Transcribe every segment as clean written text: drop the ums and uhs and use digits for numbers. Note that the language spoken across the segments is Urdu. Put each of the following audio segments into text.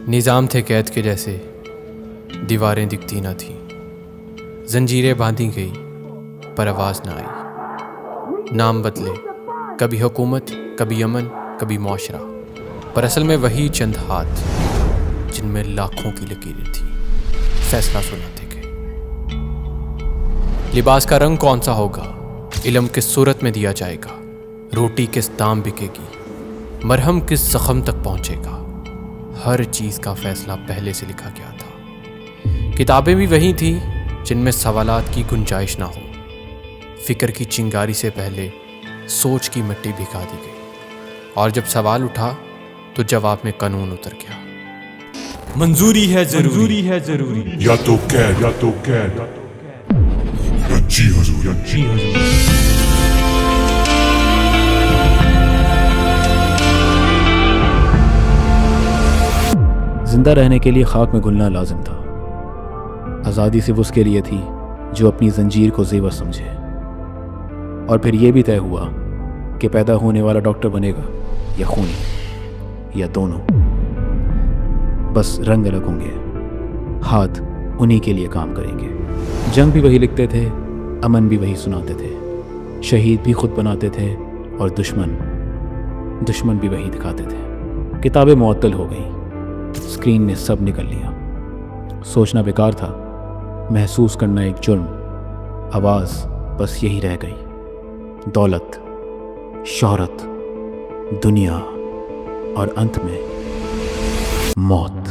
نظام تھے قید کے جیسے، دیواریں دکھتی نہ تھیں، زنجیریں باندھی گئی پر آواز نہ آئی۔ نام بدلے، کبھی حکومت، کبھی امن، کبھی معاشرہ، پر اصل میں وہی چند ہاتھ جن میں لاکھوں کی لکیریں تھیں فیصلہ سناتے گئے۔ لباس کا رنگ کون سا ہوگا، علم کس صورت میں دیا جائے گا، روٹی کس دام بکے گی، مرہم کس زخم تک پہنچے گا، ہر چیز کا فیصلہ پہلے سے لکھا گیا تھا۔ کتابیں بھی وہی تھیں جن میں سوالات کی گنجائش نہ ہو، فکر کی چنگاری سے پہلے سوچ کی مٹی بھگا دی گئی، اور جب سوال اٹھا تو جواب میں قانون اتر گیا۔ منظوری ہے ضروری، یا تو قید یا جی حضور۔ زندہ رہنے کے لیے خاک میں گھلنا لازم تھا۔ آزادی صرف اس کے لیے تھی جو اپنی زنجیر کو زیور سمجھے، اور پھر یہ بھی طے ہوا کہ پیدا ہونے والا ڈاکٹر بنے گا یا خونی، یا دونوں۔ بس رنگ الگ ہوں گے، ہاتھ انہی کے لیے کام کریں گے۔ جنگ بھی وہی لکھتے تھے، امن بھی وہی سناتے تھے، شہید بھی خود بناتے تھے، اور دشمن بھی وہی دکھاتے تھے۔ کتابیں معطل ہو گئیں، اسکرین نے سب نکل لیا۔ سوچنا بیکار تھا، محسوس کرنا ایک جرم، آواز بس یہی رہ گئی، دولت، شہرت، دنیا، اور انت میں موت۔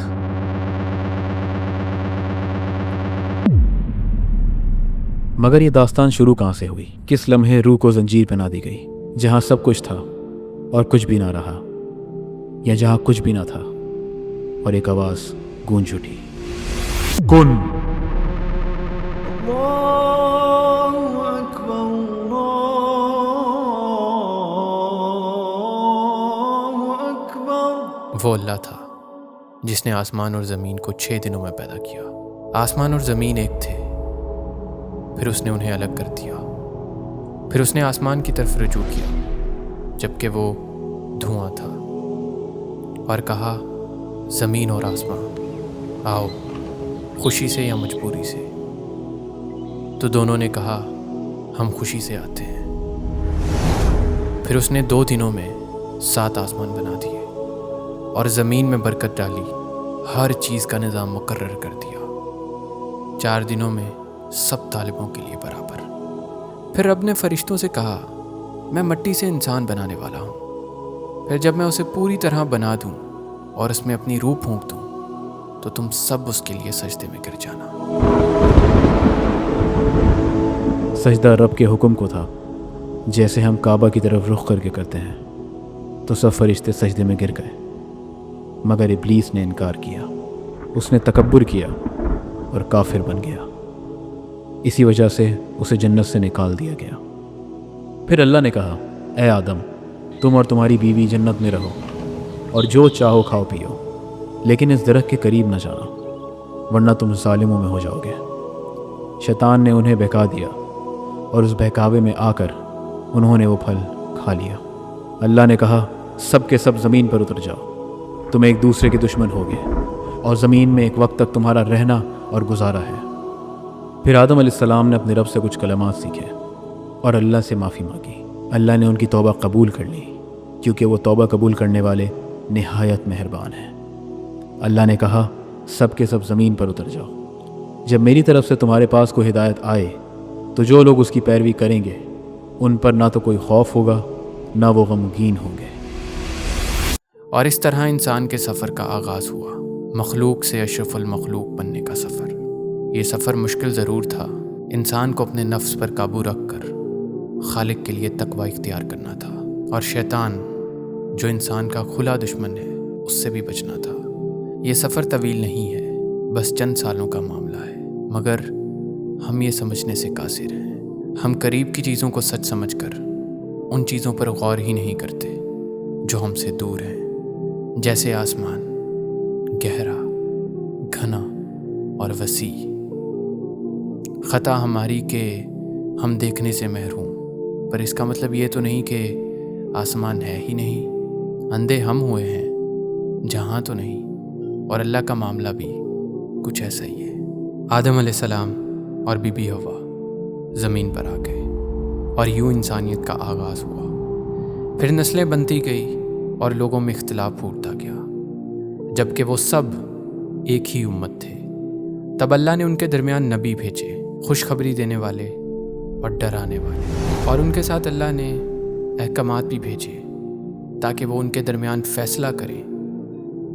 مگر یہ داستان شروع کہاں سے ہوئی؟ کس لمحے روح کو زنجیر پہنا دی گئی، جہاں سب کچھ تھا اور کچھ بھی نہ رہا، یا جہاں کچھ بھی نہ تھا اور ایک آواز گونج اٹھی، کن۔ وہ اللہ تھا جس نے آسمان اور زمین کو 6 دنوں میں پیدا کیا۔ آسمان اور زمین ایک تھے، پھر اس نے انہیں الگ کر دیا۔ پھر اس نے آسمان کی طرف رجوع کیا جبکہ وہ دھواں تھا، اور کہا، زمین اور آسمان آؤ، خوشی سے یا مجبوری سے؟ تو دونوں نے کہا، ہم خوشی سے آتے ہیں۔ پھر اس نے 2 دنوں میں 7 آسمان بنا دیے اور زمین میں برکت ڈالی، ہر چیز کا نظام مقرر کر دیا۔ 4 دنوں میں سب طالبوں کے لیے برابر۔ پھر رب نے فرشتوں سے کہا، میں مٹی سے انسان بنانے والا ہوں، پھر جب میں اسے پوری طرح بنا دوں اور اس میں اپنی روح پھونک دوں تو تم سب اس کے لیے سجدے میں گر جانا۔ سجدہ رب کے حکم کو تھا، جیسے ہم کعبہ کی طرف رخ کر کے کرتے ہیں، تو سب فرشتے سجدے میں گر گئے، مگر ابلیس نے انکار کیا۔ اس نے تکبر کیا اور کافر بن گیا، اسی وجہ سے اسے جنت سے نکال دیا گیا۔ پھر اللہ نے کہا، اے آدم، تم اور تمہاری بیوی جنت میں رہو اور جو چاہو کھاؤ پیو، لیکن اس درخت کے قریب نہ جانا، ورنہ تم ظالموں میں ہو جاؤ گے۔ شیطان نے انہیں بہکا دیا، اور اس بہکاوے میں آ کر انہوں نے وہ پھل کھا لیا۔ اللہ نے کہا، سب کے سب زمین پر اتر جاؤ، تم ایک دوسرے کے دشمن ہوگے، اور زمین میں ایک وقت تک تمہارا رہنا اور گزارا ہے۔ پھر آدم علیہ السلام نے اپنے رب سے کچھ کلمات سیکھے اور اللہ سے معافی مانگی۔ اللہ نے ان کی توبہ قبول کر لی، کیونکہ وہ توبہ قبول کرنے والے نہایت مہربان ہیں۔ اللہ نے کہا، سب کے سب زمین پر اتر جاؤ۔ جب میری طرف سے تمہارے پاس کوئی ہدایت آئے تو جو لوگ اس کی پیروی کریں گے ان پر نہ تو کوئی خوف ہوگا نہ وہ غمگین ہوں گے۔ اور اس طرح انسان کے سفر کا آغاز ہوا، مخلوق سے اشرف المخلوق بننے کا سفر۔ یہ سفر مشکل ضرور تھا، انسان کو اپنے نفس پر قابو رکھ کر خالق کے لیے تقوی اختیار کرنا تھا، اور شیطان جو انسان کا کھلا دشمن ہے اس سے بھی بچنا تھا۔ یہ سفر طویل نہیں ہے، بس چند سالوں کا معاملہ ہے، مگر ہم یہ سمجھنے سے قاصر ہیں۔ ہم قریب کی چیزوں کو سچ سمجھ کر ان چیزوں پر غور ہی نہیں کرتے جو ہم سے دور ہیں، جیسے آسمان گہرا، گھنا اور وسیع۔ خطا ہماری کہ ہم دیکھنے سے محروم، پر اس کا مطلب یہ تو نہیں کہ آسمان ہے ہی نہیں۔ اندھے ہم ہوئے ہیں، جہاں تو نہیں، اور اللہ کا معاملہ بھی کچھ ایسا ہی ہے۔ آدم علیہ السلام اور بی بی حوا زمین پر آ گئے اور یوں انسانیت کا آغاز ہوا۔ پھر نسلیں بنتی گئی اور لوگوں میں اختلاف پھوٹتا گیا، جبکہ وہ سب ایک ہی امت تھے۔ تب اللہ نے ان کے درمیان نبی بھیجے، خوشخبری دینے والے اور ڈرانے والے، اور ان کے ساتھ اللہ نے احکامات بھی بھیجے تاکہ وہ ان کے درمیان فیصلہ کریں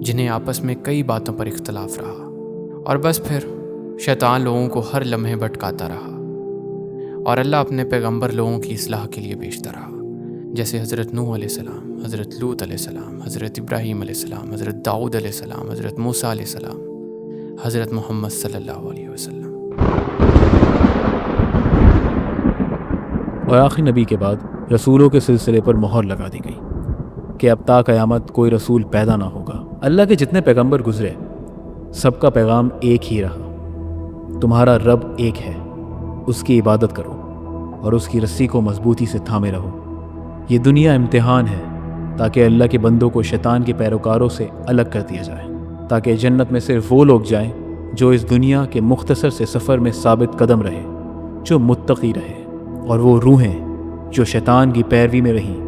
جنہیں آپس میں کئی باتوں پر اختلاف رہا۔ اور بس پھر شیطان لوگوں کو ہر لمحے بھٹکاتا رہا اور اللہ اپنے پیغمبر لوگوں کی اصلاح کے لیے بھیجتا رہا، جیسے حضرت نوح علیہ السلام، حضرت لوط علیہ السلام، حضرت ابراہیم علیہ السلام، حضرت داؤد علیہ السلام، حضرت موسیٰ علیہ السلام، حضرت محمد صلی اللہ علیہ وسلم۔ اور آخری نبی کے بعد رسولوں کے سلسلے پر مہر لگا دی گئی کہ اب تا قیامت کوئی رسول پیدا نہ ہوگا۔ اللہ کے جتنے پیغمبر گزرے سب کا پیغام ایک ہی رہا، تمہارا رب ایک ہے، اس کی عبادت کرو اور اس کی رسی کو مضبوطی سے تھامے رہو۔ یہ دنیا امتحان ہے تاکہ اللہ کے بندوں کو شیطان کے پیروکاروں سے الگ کر دیا جائے، تاکہ جنت میں صرف وہ لوگ جائیں جو اس دنیا کے مختصر سے سفر میں ثابت قدم رہے، جو متقی رہے، اور وہ روحیں جو شیطان کی پیروی میں رہیں،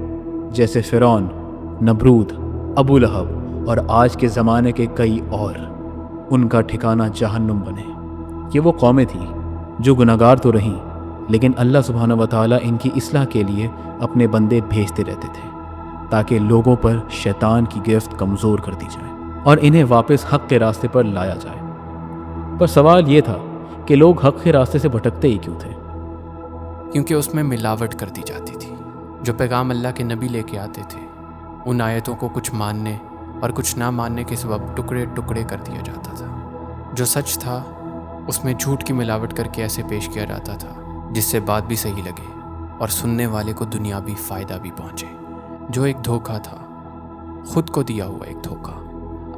جیسے فرعون، نمرود، ابو لہب اور آج کے زمانے کے کئی اور، ان کا ٹھکانہ جہنم بنے۔ یہ وہ قومیں تھیں جو گناہگار تو رہیں، لیکن اللہ سبحانہ و تعالیٰ ان کی اصلاح کے لیے اپنے بندے بھیجتے رہتے تھے تاکہ لوگوں پر شیطان کی گرفت کمزور کر دی جائے اور انہیں واپس حق کے راستے پر لایا جائے۔ پر سوال یہ تھا کہ لوگ حق کے راستے سے بھٹکتے ہی کیوں تھے؟ کیونکہ اس میں ملاوٹ کر دی جاتی تھی۔ جو پیغام اللہ کے نبی لے کے آتے تھے ان آیتوں کو کچھ ماننے اور کچھ نہ ماننے کے سبب ٹکڑے ٹکڑے کر دیا جاتا تھا۔ جو سچ تھا اس میں جھوٹ کی ملاوٹ کر کے ایسے پیش کیا جاتا تھا جس سے بات بھی صحیح لگے اور سننے والے کو دنیاوی فائدہ بھی پہنچے۔ جو ایک دھوکہ تھا، خود کو دیا ہوا ایک دھوکہ۔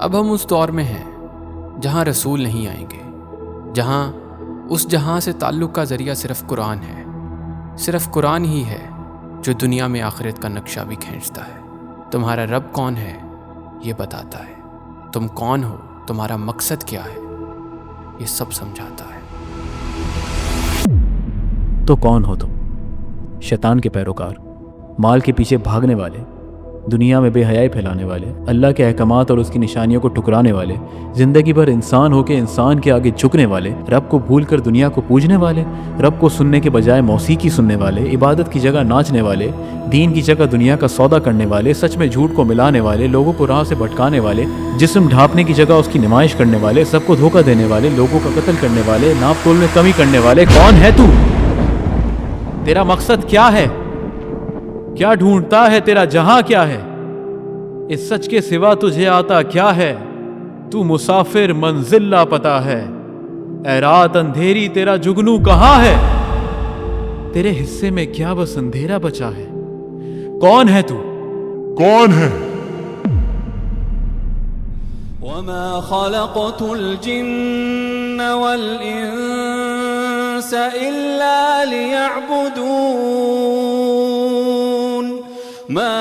اب ہم اس دور میں ہیں جہاں رسول نہیں آئیں گے، جہاں اس جہاں سے تعلق کا ذریعہ صرف قرآن ہے۔ صرف قرآن ہی ہے جو دنیا میں آخرت کا نقشہ بھی کھینچتا ہے۔ تمہارا رب کون ہے یہ بتاتا ہے، تم کون ہو، تمہارا مقصد کیا ہے، یہ سب سمجھاتا ہے۔ تو کون ہو تم؟ شیطان کے پیروکار، مال کے پیچھے بھاگنے والے، دنیا میں بے حیائی پھیلانے والے، اللہ کے احکامات اور اس کی نشانیوں کو ٹکرانے والے، زندگی بھر انسان ہو کے انسان کے آگے جھکنے والے، رب کو بھول کر دنیا کو پوجنے والے، رب کو سننے کے بجائے موسیقی سننے والے، عبادت کی جگہ ناچنے والے، دین کی جگہ دنیا کا سودا کرنے والے، سچ میں جھوٹ کو ملانے والے، لوگوں کو راہ سے بھٹکانے والے، جسم ڈھانپنے کی جگہ اس کی نمائش کرنے والے، سب کو دھوکہ دینے والے، لوگوں کا قتل کرنے والے، ناپ تول میں کمی کرنے والے، کون ہے تو؟ تیرا مقصد کیا ہے؟ کیا ڈھونڈتا ہے تیرا جہاں کیا ہے؟ اس سچ کے سوا تجھے آتا کیا ہے؟ تو مسافر منزل لاپتہ ہے، اے رات اندھیری تیرا جگنو کہاں ہے؟ تیرے حصے میں کیا بس اندھیرا بچا ہے؟ کون ہے تو؟ کون ہے؟ وما خلقت الجن والانس الا ليعبدون ما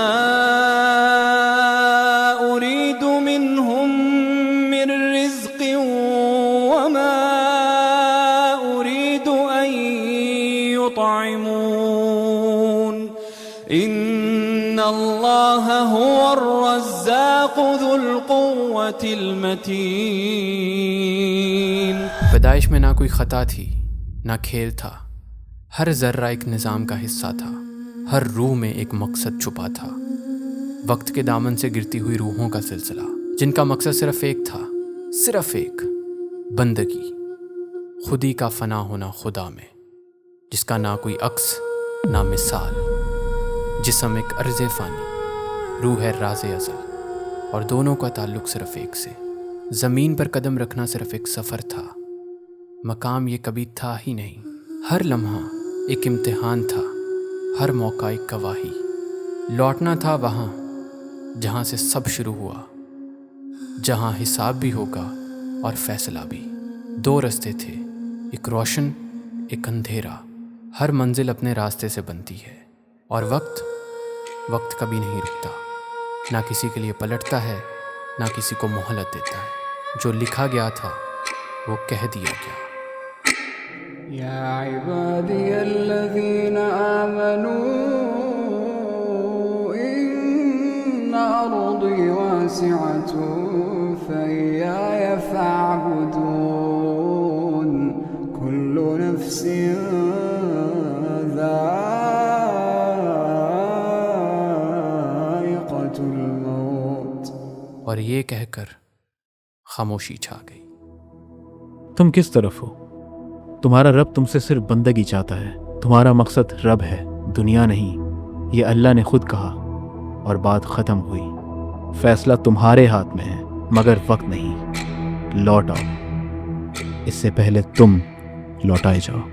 اريد منهم من رزق وما اريد ان يطعمون ان الله هو الرزاق ذو القوة المتين۔ پیدائش میں نہ کوئی خطا تھی نہ کھیل تھا، ہر ذرہ ایک نظام کا حصہ تھا، ہر روح میں ایک مقصد چھپا تھا۔ وقت کے دامن سے گرتی ہوئی روحوں کا سلسلہ جن کا مقصد صرف ایک تھا، صرف ایک، بندگی، خودی کا فنا ہونا خدا میں، جس کا نہ کوئی عکس نہ مثال۔ جسم ایک عرض فانی، روح ہے راز ازل، اور دونوں کا تعلق صرف ایک سے۔ زمین پر قدم رکھنا صرف ایک سفر تھا، مقام یہ کبھی تھا ہی نہیں۔ ہر لمحہ ایک امتحان تھا، ہر موقع ایک گواہی۔ لوٹنا تھا وہاں جہاں سے سب شروع ہوا، جہاں حساب بھی ہوگا اور فیصلہ بھی۔ دو راستے تھے، ایک روشن ایک اندھیرا۔ ہر منزل اپنے راستے سے بنتی ہے، اور وقت کبھی نہیں رکتا، نہ کسی کے لیے پلٹتا ہے نہ کسی کو مہلت دیتا ہے۔ جو لکھا گیا تھا وہ کہہ دیا گیا۔ يا عبادي الذين آمنوا إن أرضي واسعة فإياي فاعبدون كل نفس ذائقة الموت۔ اور یہ کہہ کر خاموشی چھا گئی۔ تم کس طرف ہو؟ تمہارا رب تم سے صرف بندگی چاہتا ہے۔ تمہارا مقصد رب ہے، دنیا نہیں۔ یہ اللہ نے خود کہا اور بات ختم ہوئی۔ فیصلہ تمہارے ہاتھ میں ہے، مگر وقت نہیں۔ لوٹ آؤ، اس سے پہلے تم لوٹائے جاؤ۔